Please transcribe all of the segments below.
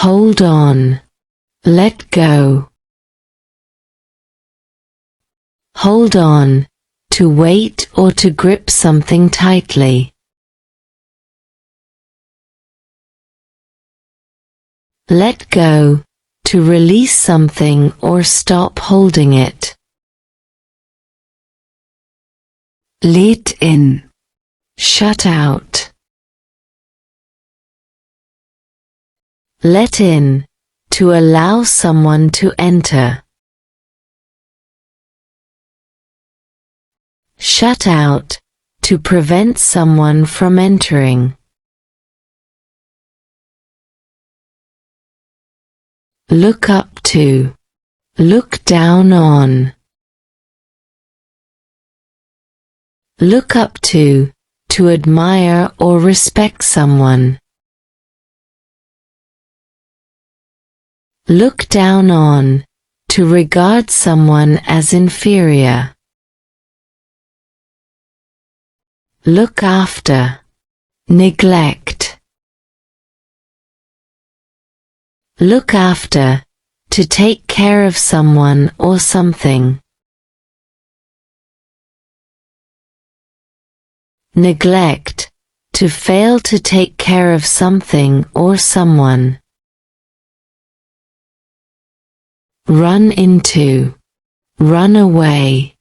Hold on. Let go. Hold on, to wait or to grip something tightly. Let go, to release something or stop holding it. Let in. Shut out. Let in, to allow someone to enter. Shut out, to prevent someone from entering. Look up to. Look down on. Look up to admire or respect someone. Look down on, to regard someone as inferior. Look after. Neglect. Look after, to take care of someone or something. Neglect, to fail to take care of something or someone. Run into. Run away.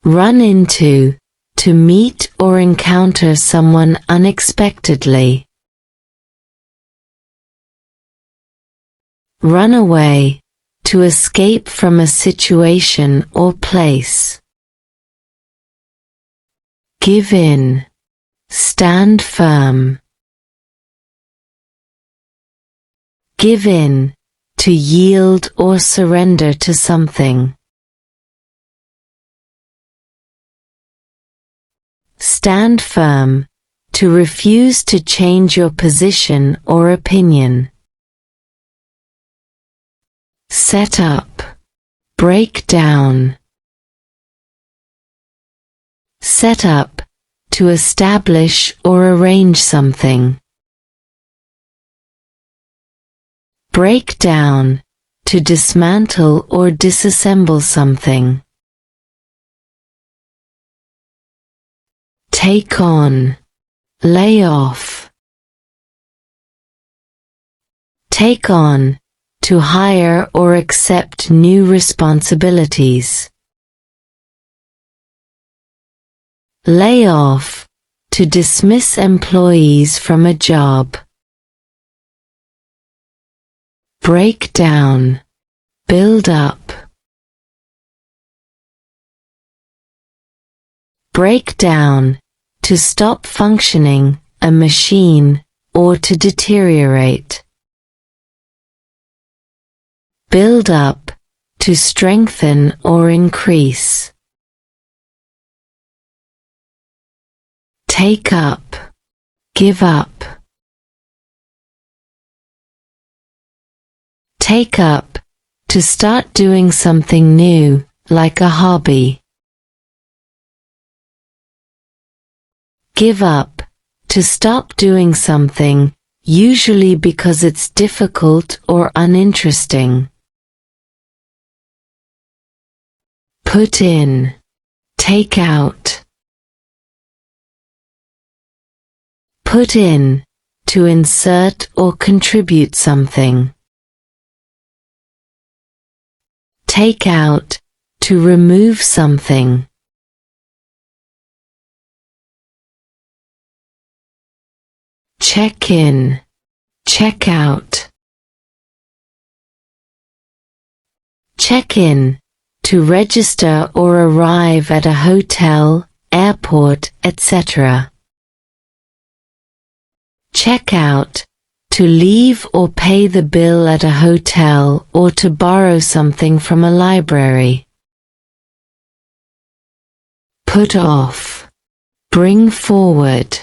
Run into, to meet or encounter someone unexpectedly. Run away, to escape from a situation or place. Give in. Stand firm. Give in, to yield or surrender to something. Stand firm, to refuse to change your position or opinion. Set up. Break down. Set up, to establish or arrange something. Break down, to dismantle or disassemble something. Take on. Lay off. Take on, to hire or accept new responsibilities. Lay off, to dismiss employees from a job. Break down. Build up. Break down, to stop functioning, a machine, or to deteriorate. Build up, to strengthen or increase. Take up. Give up. Take up, to start doing something new, like a hobby. Give up, to stop doing something, usually because it's difficult or uninteresting. Put in. Take out. Put in, to insert or contribute something. Take out, to remove something. Check in. Check out. Check in, to register or arrive at a hotel, airport, etc. Check out, to leave or pay the bill at a hotel or to borrow something from a library. Put off. Bring forward.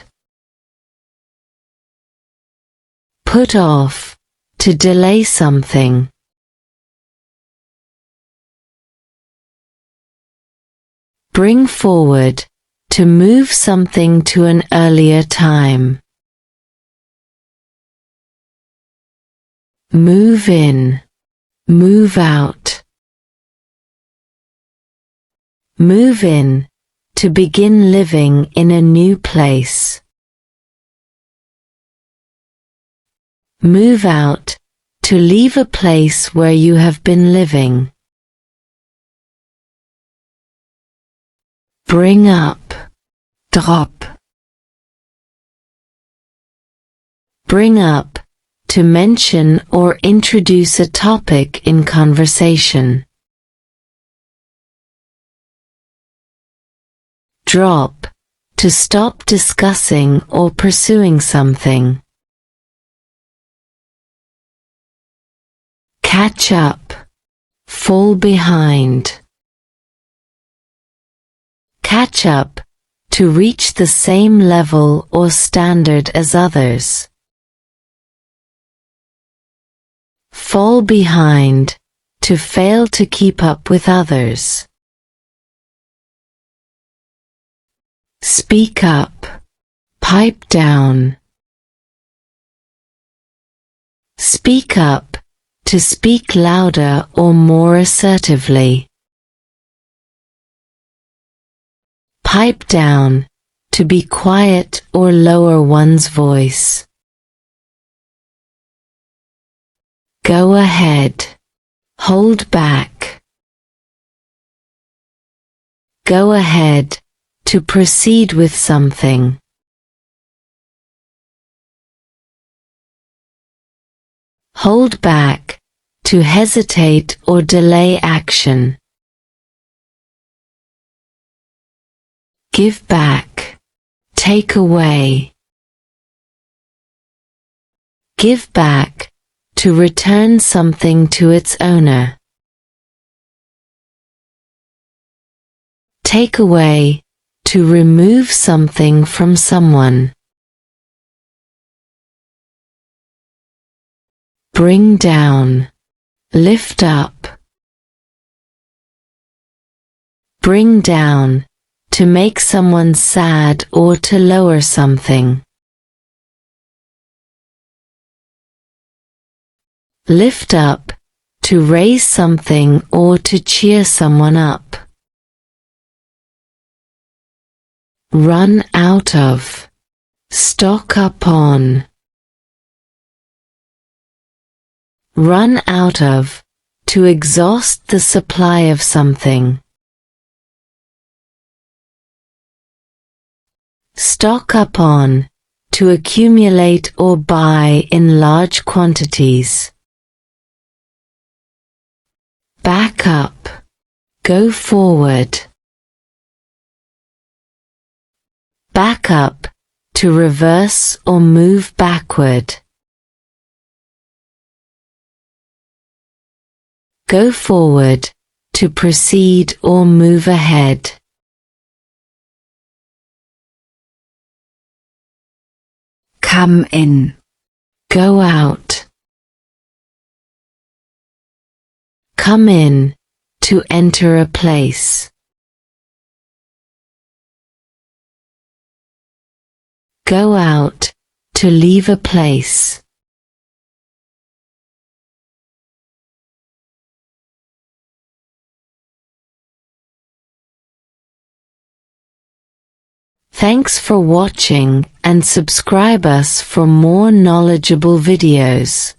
Put off, to delay something. Bring forward, to move something to an earlier time. Move in, move out. Move in, to begin living in a new place. Move out, to leave a place where you have been living. Bring up, drop, bring up, to mention or introduce a topic in conversation. Drop, to stop discussing or pursuing something. Catch up, fall behind. Catch up, to reach the same level or standard as others. Fall behind, to fail to keep up with others. Speak up, pipe down. Speak up, to speak louder or more assertively. Pipe down, to be quiet or lower one's voice. Go ahead, hold back. Go ahead, to proceed with something. Hold back, to hesitate or delay action. Give back, take away. Give back, to return something to its owner. Take away, to remove something from someone. Bring down, lift up. Bring down, to make someone sad or to lower something. Lift up, to raise something or to cheer someone up. Run out of, stock up on. Run out of, to exhaust the supply of something. Stock up on, to accumulate or buy in large quantities. Back up, go forward. Back up, to reverse or move backward. Go forward, to proceed or move ahead. come in, Go out. Come in, to enter a place. Go out, to leave a place. Thanks for watching and subscribe us for more knowledgeable videos.